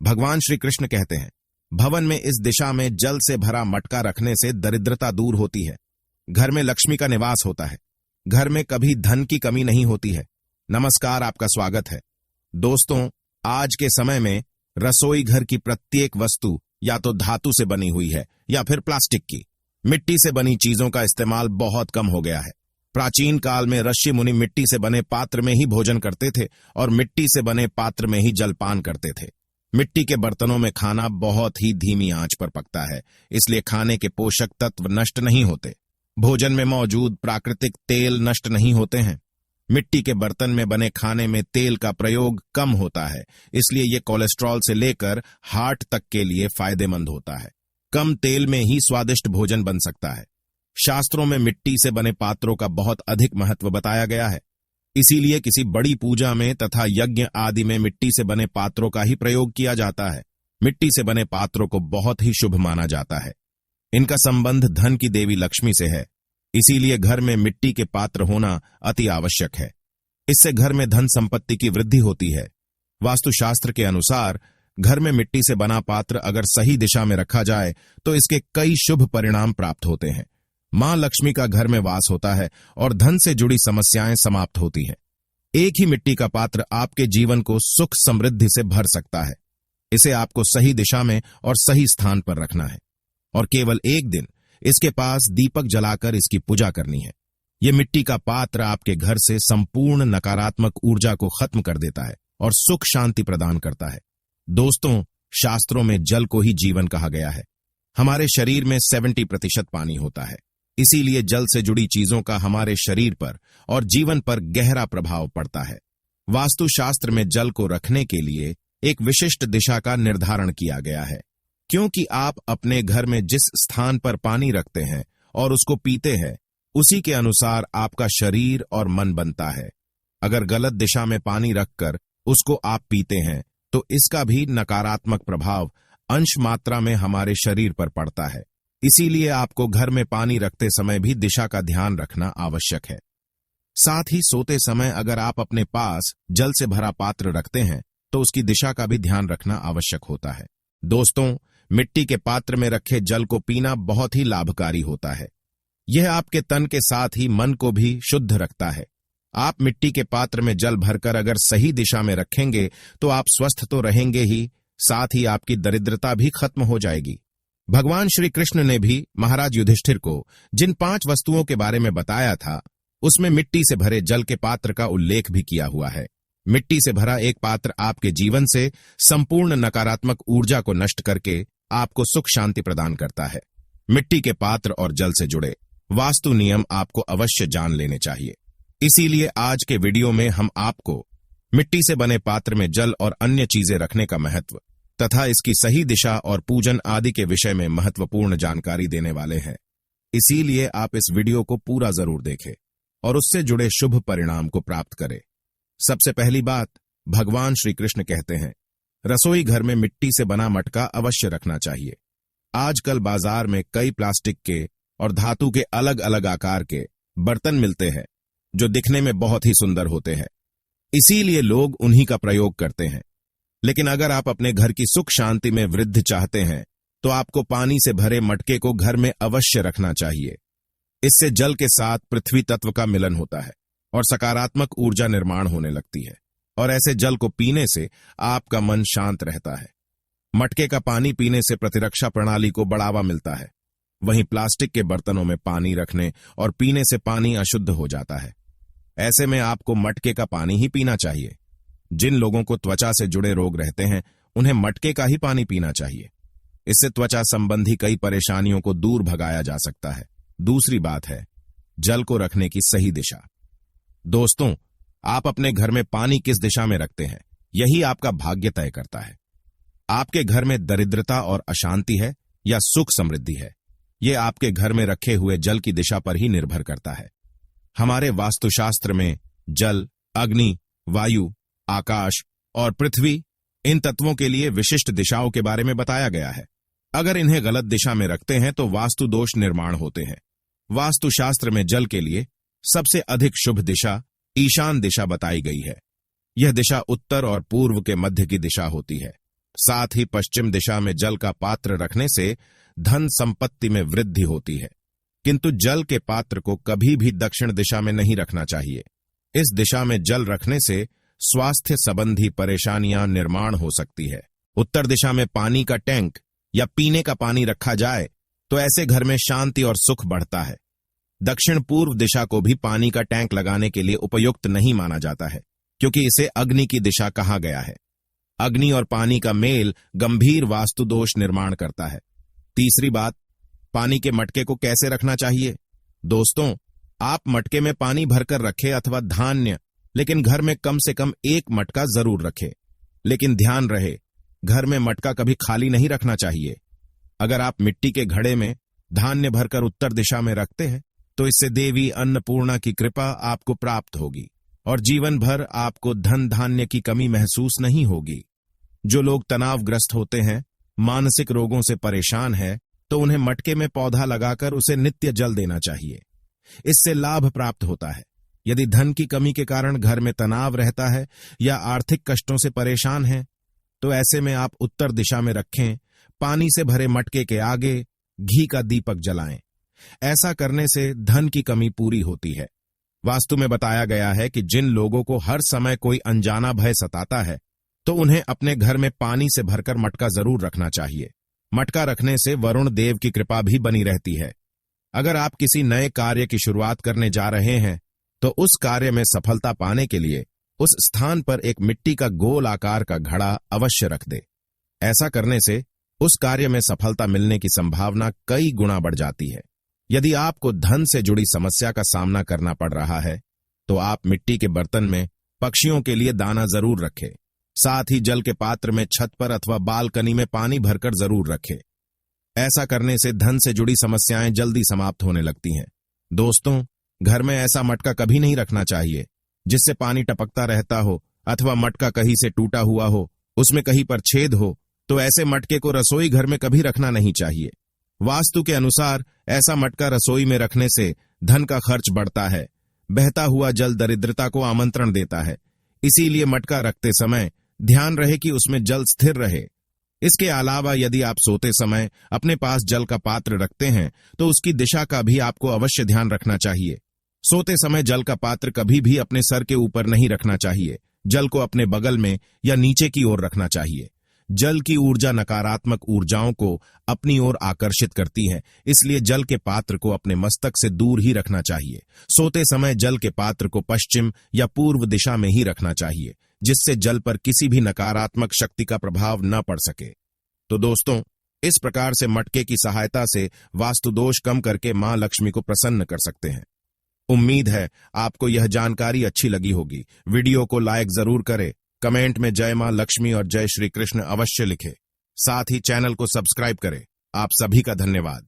भगवान श्री कृष्ण कहते हैं, भवन में इस दिशा में जल से भरा मटका रखने से दरिद्रता दूर होती है। घर में लक्ष्मी का निवास होता है। घर में कभी धन की कमी नहीं होती है। नमस्कार, आपका स्वागत है। दोस्तों, आज के समय में रसोई घर की प्रत्येक वस्तु या तो धातु से बनी हुई है या फिर प्लास्टिक की। मिट्टी से बनी चीजों का इस्तेमाल बहुत कम हो गया है। प्राचीन काल में ऋषि मुनि मिट्टी से बने पात्र में ही भोजन करते थे और मिट्टी से बने पात्र में ही जलपान करते थे। मिट्टी के बर्तनों में खाना बहुत ही धीमी आंच पर पकता है, इसलिए खाने के पोषक तत्व नष्ट नहीं होते। भोजन में मौजूद प्राकृतिक तेल नष्ट नहीं होते हैं। मिट्टी के बर्तन में बने खाने में तेल का प्रयोग कम होता है, इसलिए ये कोलेस्ट्रॉल से लेकर हार्ट तक के लिए फायदेमंद होता है। कम तेल में ही स्वादिष्ट भोजन बन सकता है। शास्त्रों में मिट्टी से बने पात्रों का बहुत अधिक महत्व बताया गया है। इसीलिए किसी बड़ी पूजा में तथा यज्ञ आदि में मिट्टी से बने पात्रों का ही प्रयोग किया जाता है। मिट्टी से बने पात्रों को बहुत ही शुभ माना जाता है। इनका संबंध धन की देवी लक्ष्मी से है, इसीलिए घर में मिट्टी के पात्र होना अति आवश्यक है। इससे घर में धन संपत्ति की वृद्धि होती है। वास्तुशास्त्र के अनुसार घर में मिट्टी से बना पात्र अगर सही दिशा में रखा जाए तो इसके कई शुभ परिणाम प्राप्त होते हैं। मां लक्ष्मी का घर में वास होता है और धन से जुड़ी समस्याएं समाप्त होती हैं। एक ही मिट्टी का पात्र आपके जीवन को सुख समृद्धि से भर सकता है। इसे आपको सही दिशा में और सही स्थान पर रखना है और केवल एक दिन इसके पास दीपक जलाकर इसकी पूजा करनी है। यह मिट्टी का पात्र आपके घर से संपूर्ण नकारात्मक ऊर्जा को खत्म कर देता है और सुख शांति प्रदान करता है। दोस्तों, शास्त्रों में जल को ही जीवन कहा गया है। हमारे शरीर में 70% पानी होता है, इसीलिए जल से जुड़ी चीजों का हमारे शरीर पर और जीवन पर गहरा प्रभाव पड़ता है। वास्तुशास्त्र में जल को रखने के लिए एक विशिष्ट दिशा का निर्धारण किया गया है, क्योंकि आप अपने घर में जिस स्थान पर पानी रखते हैं और उसको पीते हैं, उसी के अनुसार आपका शरीर और मन बनता है। अगर गलत दिशा में पानी रखकर उसको आप पीते हैं तो इसका भी नकारात्मक प्रभाव अंश मात्रा में हमारे शरीर पर पड़ता है। इसीलिए आपको घर में पानी रखते समय भी दिशा का ध्यान रखना आवश्यक है। साथ ही सोते समय अगर आप अपने पास जल से भरा पात्र रखते हैं तो उसकी दिशा का भी ध्यान रखना आवश्यक होता है। दोस्तों, मिट्टी के पात्र में रखे जल को पीना बहुत ही लाभकारी होता है। यह आपके तन के साथ ही मन को भी शुद्ध रखता है। आप मिट्टी के पात्र में जल भरकर अगर सही दिशा में रखेंगे तो आप स्वस्थ तो रहेंगे ही, साथ ही आपकी दरिद्रता भी खत्म हो जाएगी। भगवान श्री कृष्ण ने भी महाराज युधिष्ठिर को जिन 5 वस्तुओं के बारे में बताया था, उसमें मिट्टी से भरे जल के पात्र का उल्लेख भी किया हुआ है। मिट्टी से भरा एक पात्र आपके जीवन से संपूर्ण नकारात्मक ऊर्जा को नष्ट करके आपको सुख शांति प्रदान करता है। मिट्टी के पात्र और जल से जुड़े वास्तु नियम आपको अवश्य जान लेने चाहिए। इसीलिए आज के वीडियो में हम आपको मिट्टी से बने पात्र में जल और अन्य चीजें रखने का महत्व तथा इसकी सही दिशा और पूजन आदि के विषय में महत्वपूर्ण जानकारी देने वाले हैं। इसीलिए आप इस वीडियो को पूरा जरूर देखें और उससे जुड़े शुभ परिणाम को प्राप्त करें। सबसे पहली बात, भगवान श्री कृष्ण कहते हैं, रसोई घर में मिट्टी से बना मटका अवश्य रखना चाहिए। आजकल बाजार में कई प्लास्टिक के और धातु के अलग अलग आकार के बर्तन मिलते हैं जो दिखने में बहुत ही सुंदर होते हैं, इसीलिए लोग उन्हीं का प्रयोग करते हैं। लेकिन अगर आप अपने घर की सुख शांति में वृद्धि चाहते हैं तो आपको पानी से भरे मटके को घर में अवश्य रखना चाहिए। इससे जल के साथ पृथ्वी तत्व का मिलन होता है और सकारात्मक ऊर्जा निर्माण होने लगती है, और ऐसे जल को पीने से आपका मन शांत रहता है। मटके का पानी पीने से प्रतिरक्षा प्रणाली को बढ़ावा मिलता है। वहीं प्लास्टिक के बर्तनों में पानी रखने और पीने से पानी अशुद्ध हो जाता है। ऐसे में आपको मटके का पानी ही पीना चाहिए। जिन लोगों को त्वचा से जुड़े रोग रहते हैं, उन्हें मटके का ही पानी पीना चाहिए। इससे त्वचा संबंधी कई परेशानियों को दूर भगाया जा सकता है। दूसरी बात है जल को रखने की सही दिशा। दोस्तों, आप अपने घर में पानी किस दिशा में रखते हैं, यही आपका भाग्य तय करता है। आपके घर में दरिद्रता और अशांति है या सुख समृद्धि है, यह आपके घर में रखे हुए जल की दिशा पर ही निर्भर करता है। हमारे वास्तुशास्त्र में जल, अग्नि, वायु, आकाश और पृथ्वी, इन तत्वों के लिए विशिष्ट दिशाओं के बारे में बताया गया है। अगर इन्हें गलत दिशा में रखते हैं तो वास्तु दोष निर्माण होते हैं। वास्तुशास्त्र में जल के लिए सबसे अधिक शुभ दिशा ईशान दिशा बताई गई है। यह दिशा उत्तर और पूर्व के मध्य की दिशा होती है। साथ ही पश्चिम दिशा में जल का पात्र रखने से धन संपत्ति में वृद्धि होती है। किंतु जल के पात्र को कभी भी दक्षिण दिशा में नहीं रखना चाहिए। इस दिशा में जल रखने से स्वास्थ्य संबंधी परेशानियां निर्माण हो सकती है। उत्तर दिशा में पानी का टैंक या पीने का पानी रखा जाए तो ऐसे घर में शांति और सुख बढ़ता है। दक्षिण पूर्व दिशा को भी पानी का टैंक लगाने के लिए उपयुक्त नहीं माना जाता है, क्योंकि इसे अग्नि की दिशा कहा गया है। अग्नि और पानी का मेल गंभीर वास्तु दोष निर्माण करता है। तीसरी बात, पानी के मटके को कैसे रखना चाहिए। दोस्तों, आप मटके में पानी भरकर रखें अथवा धान्य, लेकिन घर में कम से कम एक मटका जरूर रखें। लेकिन ध्यान रहे, घर में मटका कभी खाली नहीं रखना चाहिए। अगर आप मिट्टी के घड़े में धान्य भरकर उत्तर दिशा में रखते हैं तो इससे देवी अन्नपूर्णा की कृपा आपको प्राप्त होगी और जीवन भर आपको धन धान्य की कमी महसूस नहीं होगी। जो लोग तनावग्रस्त होते हैं, मानसिक रोगों से परेशान हैं, तो उन्हें मटके में पौधा लगाकर उसे नित्य जल देना चाहिए। इससे लाभ प्राप्त होता है। यदि धन की कमी के कारण घर में तनाव रहता है या आर्थिक कष्टों से परेशान हैं, तो ऐसे में आप उत्तर दिशा में रखें। पानी से भरे मटके के आगे घी का दीपक जलाएं। ऐसा करने से धन की कमी पूरी होती है। वास्तु में बताया गया है कि जिन लोगों को हर समय कोई अनजाना भय सताता है, तो उन्हें अपने घर में पानी से भरकर मटका जरूर रखना चाहिए। मटका रखने से वरुण देव की कृपा भी बनी रहती है। अगर आप किसी नए कार्य की शुरुआत करने जा रहे हैं, तो उस कार्य में सफलता पाने के लिए उस स्थान पर एक मिट्टी का गोल आकार का घड़ा अवश्य रख दे। ऐसा करने से उस कार्य में सफलता मिलने की संभावना कई गुना बढ़ जाती है। यदि आपको धन से जुड़ी समस्या का सामना करना पड़ रहा है, तो आप मिट्टी के बर्तन में पक्षियों के लिए दाना जरूर रखें। साथ ही जल के पात्र में छत पर अथवा बालकनी में पानी भरकर जरूर रखें। ऐसा करने से धन से जुड़ी समस्याएं जल्दी समाप्त होने लगती हैं। दोस्तों, घर में ऐसा मटका कभी नहीं रखना चाहिए जिससे पानी टपकता रहता हो अथवा मटका कहीं से टूटा हुआ हो, उसमें कहीं पर छेद हो, तो ऐसे मटके को रसोई घर में कभी रखना नहीं चाहिए। वास्तु के अनुसार ऐसा मटका रसोई में रखने से धन का खर्च बढ़ता है। बहता हुआ जल दरिद्रता को आमंत्रण देता है। इसीलिए मटका रखते समय ध्यान रहे कि उसमें जल स्थिर रहे। इसके अलावा यदि आप सोते समय अपने पास जल का पात्र रखते हैं, तो उसकी दिशा का भी आपको अवश्य ध्यान रखना चाहिए। सोते समय जल का पात्र कभी भी अपने सर के ऊपर नहीं रखना चाहिए। जल को अपने बगल में या नीचे की ओर रखना चाहिए। जल की ऊर्जा नकारात्मक ऊर्जाओं को अपनी ओर आकर्षित करती है, इसलिए जल के पात्र को अपने मस्तक से दूर ही रखना चाहिए। सोते समय जल के पात्र को पश्चिम या पूर्व दिशा में ही रखना चाहिए, जिससे जल पर किसी भी नकारात्मक शक्ति का प्रभाव न पड़ सके। तो दोस्तों, इस प्रकार से मटके की सहायता से वास्तु दोष कम करके मां लक्ष्मी को प्रसन्न कर सकते हैं। उम्मीद है आपको यह जानकारी अच्छी लगी होगी। वीडियो को लाइक जरूर करें, कमेंट में जय मां लक्ष्मी और जय श्री कृष्ण अवश्य लिखें। साथ ही चैनल को सब्सक्राइब करें। आप सभी का धन्यवाद।